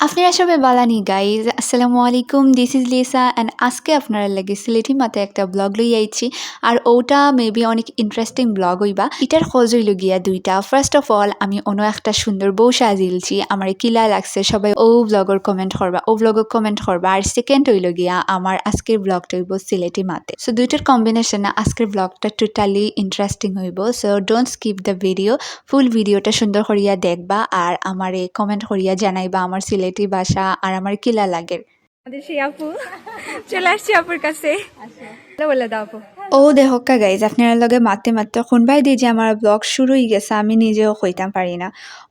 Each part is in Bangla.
আপনারা সবাই বালানি গাইজ আসসালামু আলাইকুম দিস ইজ লিসা অ্যান্ড আজকে আপনারা লাগে সিলেটি মাতে একটা ব্লগ লই আইছি আর ওটা মেবি অনেক ইন্টারেস্টিং ব্লগ হইবা এটার খোঁজ হইল গিয়া দুইটা ফার্স্ট অফ অল আমি অন্য একটা সুন্দর বউ সাজিলছি আমার কিলা লাগছে সবাই ও ব্লগর কমেন্ট করবা ও ব্লগর কমেন্ট করবা আর সেকেন্ড হইল গিয়া আমার আজকের ব্লগটা হইব সিলেটি মাতে সো দুইটার কম্বিনেশনে আজকের ব্লগটা টোটালি ইন্টারেস্টিং হইব so don't skip the video full ভিডিওটা সুন্দর করিয়া দেখবা আর আমারে কমেন্ট করিয়া জানাইবা আমার সিলেটি ভাষা আর আমার কিলা লাগের আমাদের সেই আপু চলে আসছি আপুর কাছে বলে দাও আপু। ও দেহকা গাইজ আপনার লগে মাতে মাতে শুনবাই দিয়ে যে আমার ব্লগ শুরু হয়ে গেছে আমি নিজেও কইতাম পারি না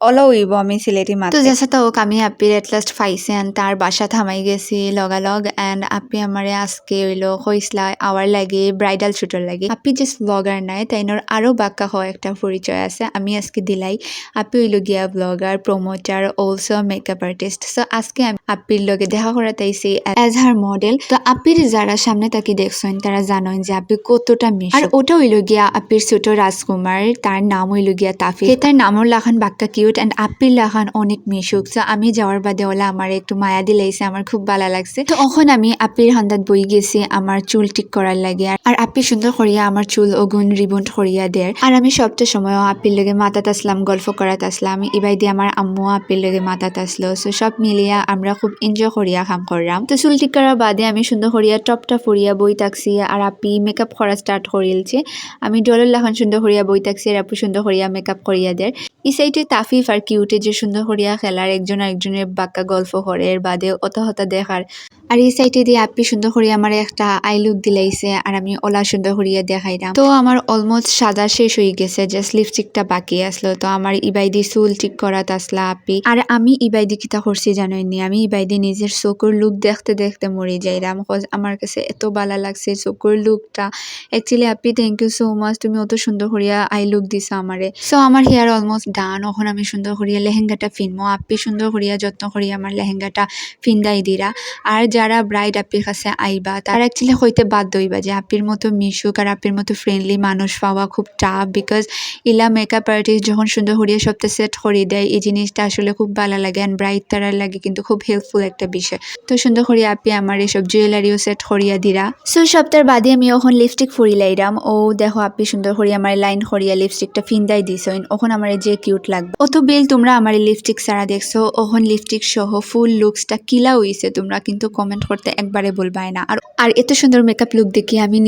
অলো হইব আমি সিলেটি মাতে তো যেসা তো আমি আপির এট লাস্ট ফাইছে and তার বাসা থামাই গেছি লগালগ এন্ড আপি আমারে আজকে হইলো কইসলা আওয়ার লাগে ব্রাইডাল শুটের লাগে আপি জাস্ট ব্লগার নাই তাইনোর আরো বাক্কা হয় একটা পরিচয় আছে আমি আজকে দিলাই আপি হইলো গিয়া blogger promoter also makeup artist so আজকে আমি আপির লগে দেখা করাতাইছি অ্যাজ হার মডেল তো আপির যারা সামনে তাকে দেখছেন তারা জানেন যে আপি কতটা মিশুক আর ওটা হইল গিয়া আপির ছোট রাজকুমার তার নাম হইল গিয়া তাফি তার নামও লাখান বাক্কা কিউট এন্ড আপির লাখান অনেক মিশুক সো আমি যাওয়ার বাদে ওলা আমার একটু মায়া দিলাইছে আমার খুব ভালো লাগছে তো এখন আমি আপির হান্দাত বই গেছি আমার চুল ঠিক করার লাগে আর আপি সুন্দর করিয়া আমার চুল অগুন রিবন করিয়া দের আর আমি সবটা সময় আপির লগে মাতাত আসলাম গল্প করাত আসলাম ইবাই দিয়ে আমার আম্মু আপির লগে মাতাত আসলো সো সব মিলিয়া আমরা খুব এনজয় করিয়া কাম করলাম তো চুল ঠিক করার বাদে আমি সুন্দর করিয়া টপটা ফরিয়া বই থাকছি আর আপি মেকআপ করা স্টার্ট করিলছে আমি ডলার লাখান সুন্দর করিয়া বই থাকছি আর আপু সুন্দর করিয়া মেকআপ করিয়া দের এই সাইডে তাফিফ আর কিউটে যে সুন্দর করিয়া খেলার একজন আরেকজনের বাক্কা গল্প করে এর বাদে অত হতা দেখার আর এই সাইডে দিয়ে আপি সুন্দর করিয়া আমার একটা আই লুক দিলাইছে আর আমি ওলা সুন্দর করিয়া দেখাইলাম তো আমার অলমোস্ট সাজা শেষ হয়ে গেছে জাস্ট লিপস্টিকটা বাকি আসলো তো আমার ইবাইদি চুল ঠিক করাত আসলা আপি আর আমি ইবাইদি কিতা করছি জানোইনি আমি ইবাইদি নিজের চকুর লুক দেখতে দেখতে মরে যাইলাম আমার কাছে এত ভালো লাগছে চকুর লুকটা actually Api thank you so much তুমি অত সুন্দর করিয়া আই লুক দিছো আমারে সো আমার হেয়ার অলমোস্ট ডান এখন আমি সুন্দর করিয়া লেহেঙ্গাটা ফিনমো আপি সুন্দর করিয়া যত্ন করিয়া আমার লেহেঙ্গাটা ফিন্দাই দিরা আর যারা ব্রাইড আপির কাছে আইবা তারা অ্যাকচুয়ালি হইতে বাধ্য হইবা যে আপির মতো মিশুক আর আপির মতো ফ্রেন্ডলি মানুষ পাওয়া খুব টাফ বিকজ ইলা মেকআপ আর্টিস্ট যখন সুন্দর করিয়া সবটা সেট করে দেয় এই জিনিসটা আসলে খুব ভালো লাগে অ্যান্ড ব্রাইড তারার লাগে কিন্তু খুব হেল্পফুল একটা বিষয় তো সুন্দর করিয়া আপি আমার এসব জুয়েলারিও সেট করিয়া দিরা সো সপ্তাহের বাদে আমি ওখন লিপস্টিক ফুরিলাইরাম ও দেখো আপনি সুন্দর করিয়া আমার লাইন করিয়া লিপস্টিকটা ফিন্দাই দিছইন ওখন আমার যে কিউট লাগবে অত বেল তোমরা আমার লিপস্টিক ছাড়া দেখছো ওখন লিপস্টিক সহ ফুল লুকসটা কিলা হইছে তোমরা কিন্তু কমেন্ট করতে একবারে বলবাই না আর এত সুন্দর মেকআপ লুক দেখি আমি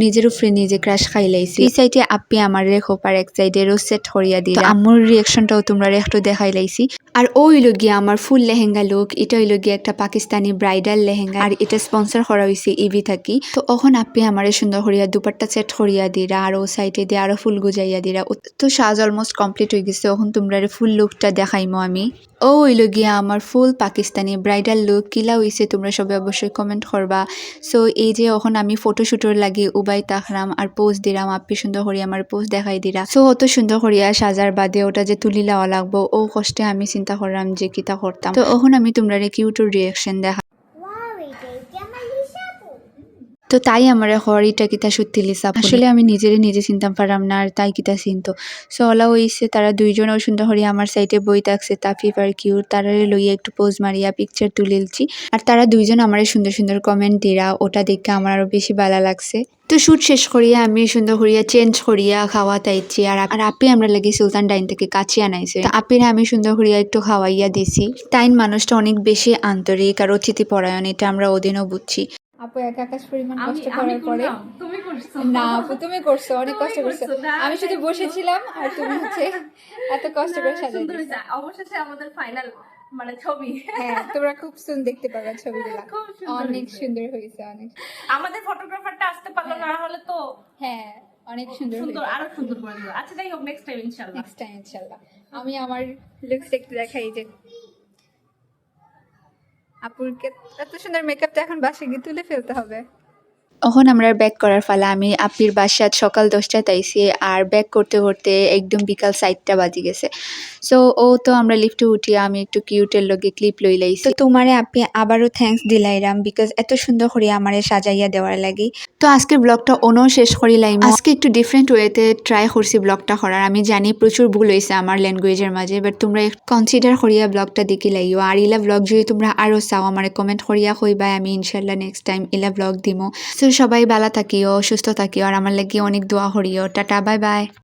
নিজের উপরে নিজে ক্রাশ খাইলাইছি এই সাইডে আপনি আমার রেখোপার এক সাইডে রোজ সেট করিয়া দিলা আম্মুর রিয়াকশনটাও তোমরা একটু দেখাইলাইছি আর ও হইল গিয়া আমার ফুল লেহেঙ্গা লুক এটা হইল গিয়া একটা পাকিস্তানি ব্রাইডাল লেহেঙ্গা আর এটা স্পন্সর করা হয়েছে ইভি থাকি তো ওখন আপনি আমার সুন্দর করিয়া দুপাট্টা সেট করিয়া দিরা আর ও সাইডে দিয়ে আরো ফুল গুজাইয়া দিরা তো সাজ অলমোস্ট কমপ্লিট হয়ে গেছে এখন তোমরা ফুল লুকটা দেখাইমো আমি ও হইল গিয়া আমার ফুল পাকিস্তানি ব্রাইডাল লুক কিলা হইছে তোমরা সবাই অবশ্যই কমেন্ট করবা সো এই যে এখন আমি ফটোশুটের লাগে উবাই তাকরাম আর পোজ দিলাম আপনি সুন্দর করিয়া আমার পোজ দেখাই দিরা সো অত সুন্দর করিয়া সাজার বাদে ওটা যে তুলিলাও লাগবো ও কষ্টে আমি চিন্তা করলাম যে কিতা করতাম তো এখন আমি তোমরা কিউটোর রিয়াকশন দেখা তো তাই আমার হরিটা কিতা সত্যি লিসা আসলে আমি নিজে চিনতাম পারলাম না আর তাই কিতা চিনতো সো ওলা হইছে তারা দুইজনও সুন্দর হরিয়া আমার সাইডে বই থাকছে তাফিফ আর কিউট তারা লইয়া একটু পোজ মারিয়া পিকচার তুলিলছি আর তারা দুইজন আমার সুন্দর সুন্দর কমেন্ট দিরা ওটা দেখে আমার আরো বেশি ভালো লাগছে তো শুট শেষ করিয়া আমি সুন্দর করিয়া চেঞ্জ করিয়া খাওয়া তাইছি আর আপি আমরা লাগি সুলতান ডাইন থেকে কাছে আনাইছে তো আপিরে আমি সুন্দর করিয়া একটু খাওয়াইয়া দিছি তাইন মানুষটা অনেক বেশি আন্তরিক আর অতিথি পরায়ণ এটা আমরা ওদিনও বুঝছি আপু এক আকাশ পরিমাণ কষ্ট করার পরে তুমি করছো না আপু তুমি করছো অনেক কষ্ট করছো আমি শুধু বসেছিলাম আর তুমি হচ্ছে এত কষ্ট করে সাজাই সুন্দর দিয়েছো। হয়েছে। অবশেষে আমাদের ফাইনাল মানে ছবি হ্যাঁ তোমরা খুব সুন দেখতে পারবে ছবিগুলো খুব সুন্দর অনেক হয়েছে। সুন্দর হয়েছে অনেক আমাদের ফটোগ্রাফারটা আসতে পারলো না হলে তো হ্যাঁ অনেক সুন্দর সুন্দর হয়েছে আরো সুন্দর করে দিল। আচ্ছা যাই হোক নেক্সট টাইম ইনশাআল্লাহ। নেক্সট টাইম ইনশাআল্লাহ আমি আমার লুকস একটু দেখাই যে আপুরকে এত সুন্দর মেকআপটা এখন বাসে গিয়ে তুলে ফেলতে হবে এখন আমরা ব্যাক করার ফালা আমি আপির বাসাত সকাল 10টায় আইছি আর ব্যাক করতে করতে একদম বিকাল 4টা বাজি গেছে সো ও তো আমরা লিফটে উঠিয়া আমি একটু কিউটের লগে ক্লিপ লই লাইছি তো তোমারে আপি আবারও থ্যাঙ্কস দিলাইরাম বিকজ এত সুন্দর করে আমারে সাজাইয়া দেওয়ার লাগি তো আজকের ব্লগটা অনো শেষ করিলাম আজকে একটু ডিফারেন্ট ওয়েতে ট্রাই করছি ব্লগটা করার আমি জানি প্রচুর ভুল হয়েছে আমার ল্যাঙ্গুয়েজের মাঝে বাট তোমরা কনসিডার করিয়া ব্লগটা দেখি লাইও আর ইলা ব্লগ যদি তোমরা আরও চাও আমার কমেন্ট করিয়া কইবা আমি ইনশাল্লাহ নেক্সট টাইম ইলা ব্লগ দিমো সো সবাই ভালো থাকিও সুস্থ থাকিও আর আমার লাগি অনেক দোয়া করিও টাটা বাই বাই